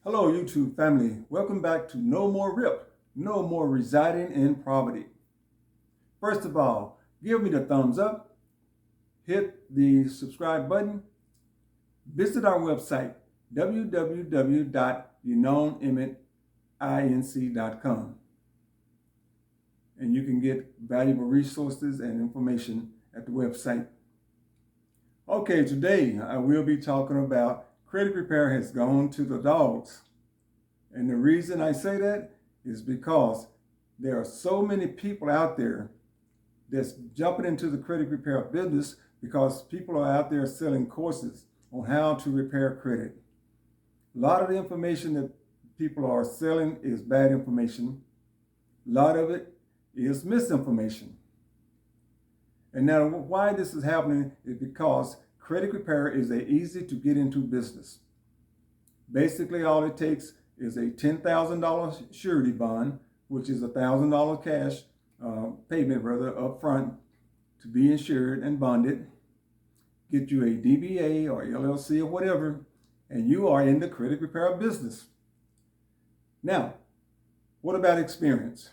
Hello, YouTube family. Welcome back to No More RIP, No More Residing in Poverty. First of all, give me the thumbs up, hit the subscribe button, visit our website, www.unknownimmitinc.com, and you can get valuable resources and information at the website. Okay, today I will be talking about credit repair has gone to the dogs. And the reason I say that is because there are so many people out there that's jumping into the credit repair business because people are out there selling courses on how to repair credit. A lot of the information that people are selling is bad information. A lot of it is misinformation. And now why this is happening is because credit repair is an easy to get into business. Basically, all it takes is a $10,000 surety bond, which is $1,000 cash payment up front to be insured and bonded. Get you a DBA or LLC or whatever, and you are in the credit repair business. Now, what about experience?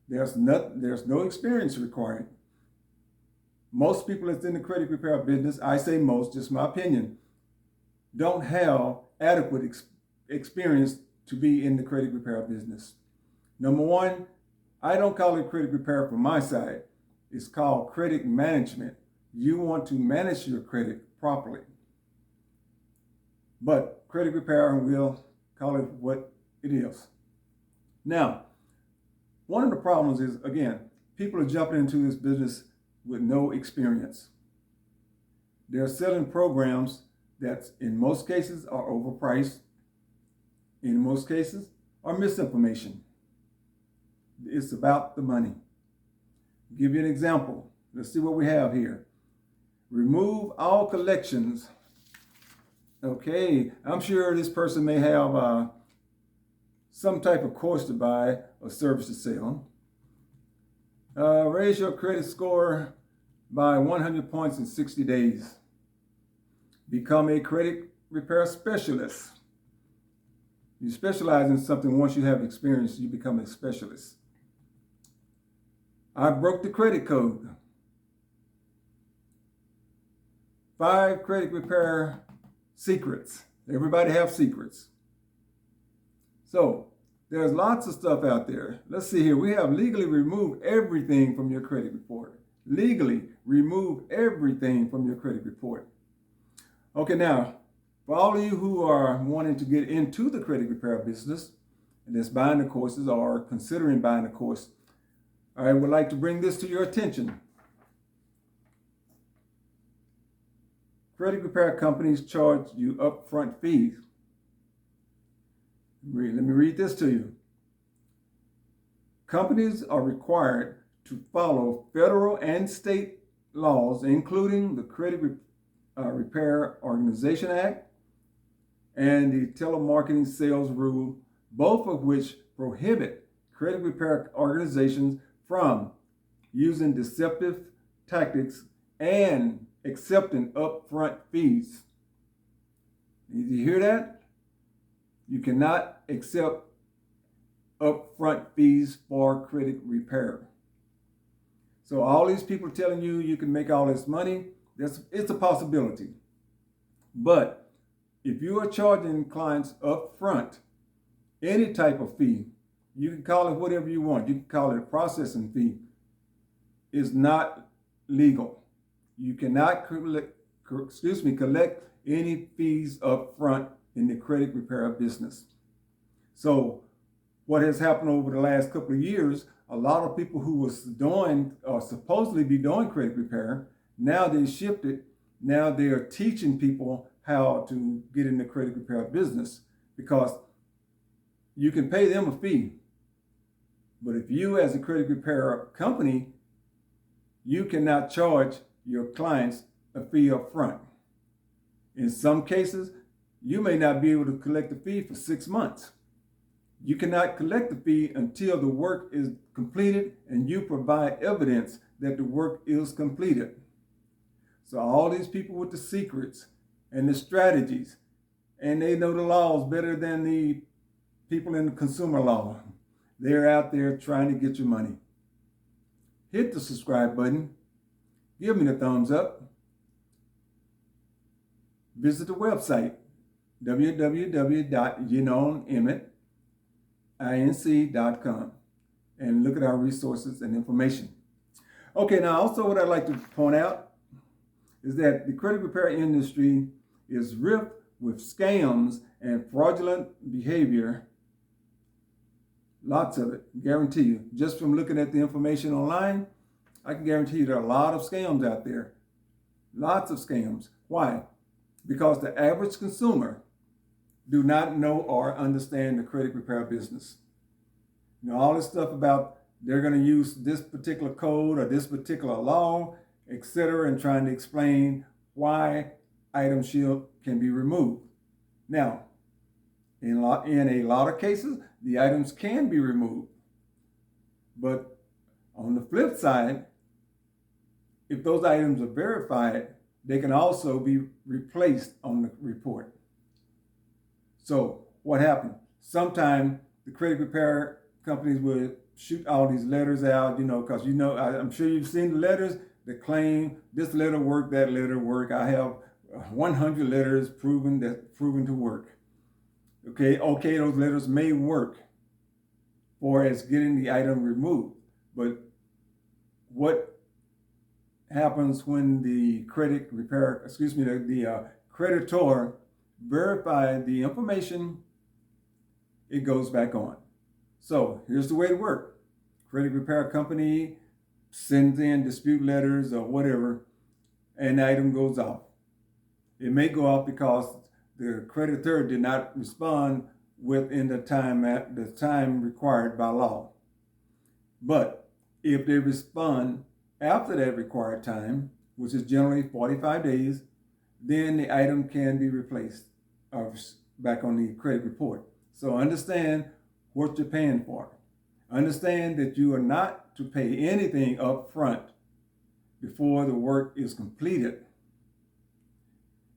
There's no experience required. Most people that's in the credit repair business, I say most, just my opinion, don't have adequate experience to be in the credit repair business. Number one, I don't call it credit repair from my side. It's called credit management. You want to manage your credit properly. But credit repair, we'll call it what it is. Now, one of the problems is, again, people are jumping into this business with no experience. They're selling programs that in most cases are overpriced, in most cases are misinformation. It's about the money. I'll give you an example. Let's see what we have here. Remove all collections. Okay, I'm sure this person may have some type of course to buy or service to sell. Raise your credit score by 100 points in 60 days. Become a credit repair specialist. You specialize in something. Once you have experience, you become a specialist. I broke the credit code. 5 credit repair secrets. Everybody have secrets. So there's lots of stuff out there. Let's see here. We have legally remove everything from your credit report. Legally remove everything from your credit report. Okay, now, for all of you who are wanting to get into the credit repair business and that's buying the courses or considering buying a course, I would like to bring this to your attention. Credit repair companies charge you upfront fees. Let me read this to you. Companies are required to follow federal and state laws, including the Credit Repair Organization Act and the Telemarketing Sales Rule, both of which prohibit credit repair organizations from using deceptive tactics and accepting upfront fees. Did you hear that? You cannot accept upfront fees for credit repair. So all these people telling you you can make all this money, it's a possibility. But if you are charging clients upfront any type of fee, you can call it whatever you want. You can call it a processing fee. It's not legal. You cannot collect any fees up front in the credit repair business. So what has happened over the last couple of years, a lot of people who was doing or supposedly be doing credit repair, now they shifted. Now they are teaching people how to get in the credit repair business because you can pay them a fee. But if you as a credit repair company, you cannot charge your clients a fee up front. In some cases, you may not be able to collect the fee for 6 months. You cannot collect the fee until the work is completed and you provide evidence that the work is completed. So all these people with the secrets and the strategies and they know the laws better than the people in the consumer law. They're out there trying to get your money. Hit the subscribe button. Give me the thumbs up. Visit the website, www.YenoneEmmet.com, and look at our resources and information. Okay, now also what I'd like to point out is that the credit repair industry is rife with scams and fraudulent behavior. Lots of it, guarantee you. Just from looking at the information online, I can guarantee you there are a lot of scams out there. Lots of scams. Why? Because the average consumer do not know or understand the credit repair business. You know, all this stuff about they're going to use this particular code or this particular law, etc., and trying to explain why item shield can be removed. Now, in a lot of cases, the items can be removed. But on the flip side, if those items are verified, they can also be replaced on the report. So what happened? Sometimes the credit repair companies will shoot all these letters out, because I'm sure you've seen the letters that claim this letter worked, that letter worked. I have 100 letters proven to work. Okay, those letters may work for as getting the item removed, but what happens when the creditor verify the information? It goes back on. So here's the way it works. Credit repair company sends in dispute letters or whatever, and the item goes off. It may go off because the creditor did not respond within the time required by law. But if they respond after that required time, which is generally 45 days, then the item can be replaced or back on the credit report. So understand what you're paying for. Understand that you are not to pay anything up front before the work is completed.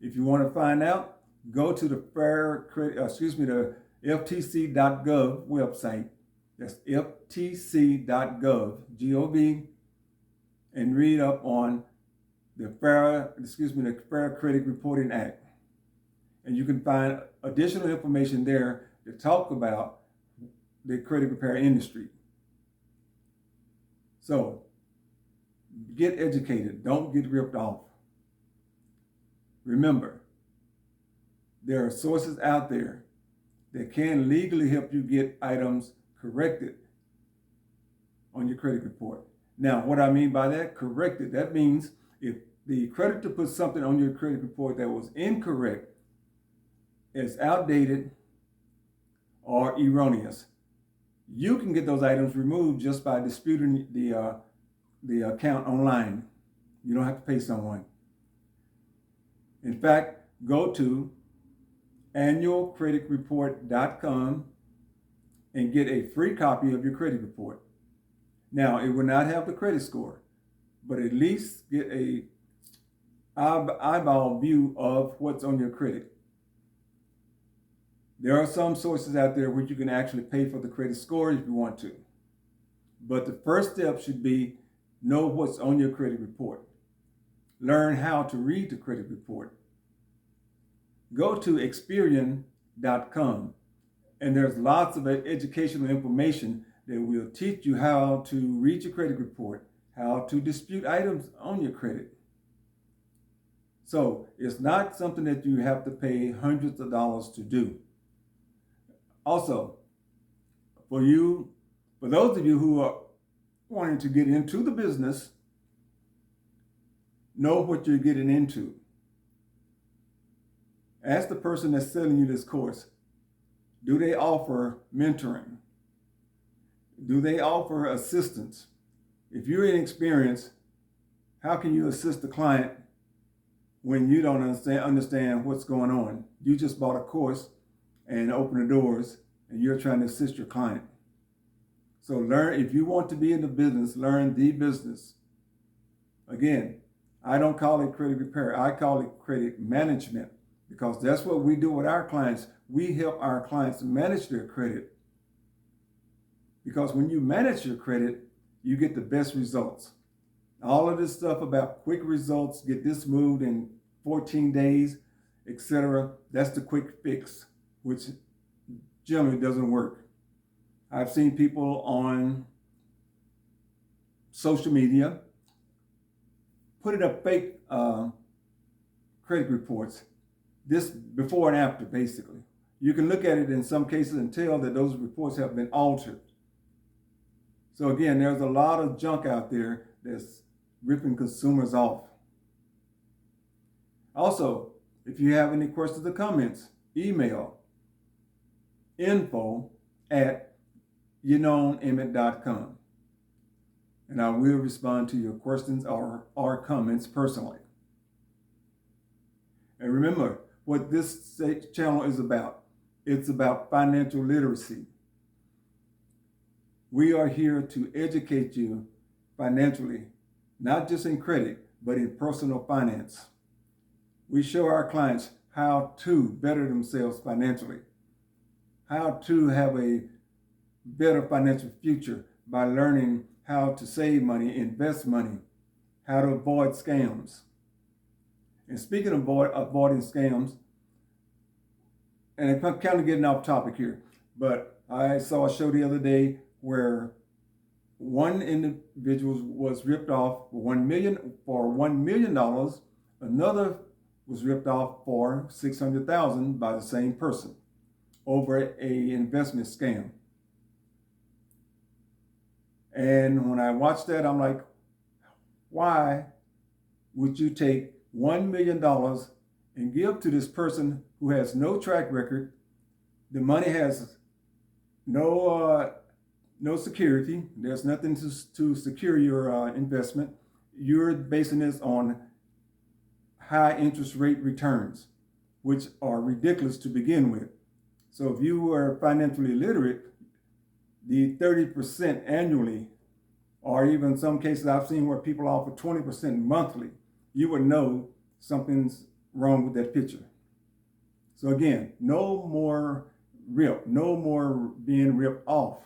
If you want to find out, go to the the FTC.gov website. That's FTC.gov, G-O-V, and read up on the Fair Credit Reporting Act. And you can find additional information there to talk about the credit repair industry. So get educated. Don't get ripped off. Remember, there are sources out there that can legally help you get items corrected on your credit report. Now, what I mean by that, corrected, that means if the creditor puts something on your credit report that was incorrect, it's outdated or erroneous, you can get those items removed just by disputing the account online. You don't have to pay someone. In fact, go to annualcreditreport.com and get a free copy of your credit report. Now, it will not have the credit score, but at least get a eyeball view of what's on your credit. There are some sources out there where you can actually pay for the credit score if you want to. But the first step should be know what's on your credit report. Learn how to read the credit report. Go to Experian.com, and there's lots of educational information that will teach you how to read your credit report, how to dispute items on your credit. So it's not something that you have to pay hundreds of dollars to do. Also, for those of you who are wanting to get into the business, know what you're getting into. Ask the person that's selling you this course, do they offer mentoring? Do they offer assistance? If you're inexperienced, how can you assist the client when you don't understand what's going on? You just bought a course and open the doors, and you're trying to assist your client. So learn, if you want to be in the business, learn the business. Again, I don't call it credit repair. I call it credit management, because that's what we do with our clients. We help our clients manage their credit, because when you manage your credit, you get the best results. All of this stuff about quick results, get this moved in 14 days, etc., that's the quick fix, which generally doesn't work. I've seen people on social media putting up fake credit reports, this before and after, basically. You can look at it in some cases and tell that those reports have been altered. So again, there's a lot of junk out there that's ripping consumers off. Also, if you have any questions or comments, email info@yanonemmet.com, and I will respond to your questions or comments personally. And remember what this channel is about. It's about financial literacy. We are here to educate you financially, not just in credit, but in personal finance. We show our clients how to better themselves financially, how to have a better financial future by learning how to save money, invest money, how to avoid scams. And speaking of avoiding scams, and I'm kind of getting off topic here, but I saw a show the other day where one individual was ripped off for $1 million. Another was ripped off for $600,000 by the same person over a investment scam. And when I watched that, I'm like, why would you take $1 million and give to this person who has no track record? The money has no security. There's nothing to secure your investment. You're basing this on high interest rate returns, which are ridiculous to begin with. So if you are financially literate, the 30% annually, or even in some cases I've seen where people offer 20% monthly, you would know something's wrong with that picture. So again, no more being ripped off.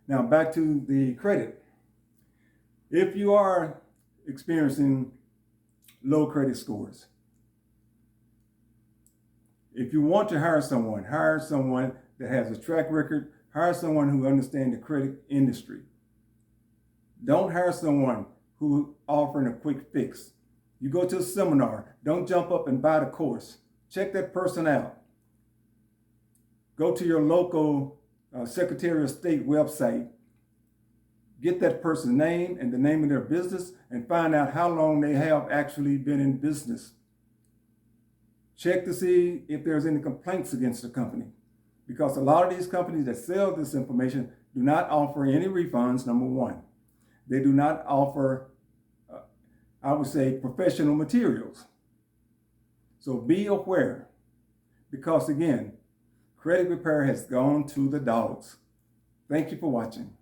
Now back to the credit. If you are experiencing low credit scores, if you want to hire someone that has a track record, hire someone who understands the credit industry. Don't hire someone who offering a quick fix. You go to a seminar, don't jump up and buy the course. Check that person out. Go to your local Secretary of State website, get that person's name and the name of their business, and find out how long they have actually been in business. Check to see if there's any complaints against the company, because a lot of these companies that sell this information do not offer any refunds, number one. They do not offer, I would say, professional materials. So be aware, because again, credit repair has gone to the dogs. Thank you for watching.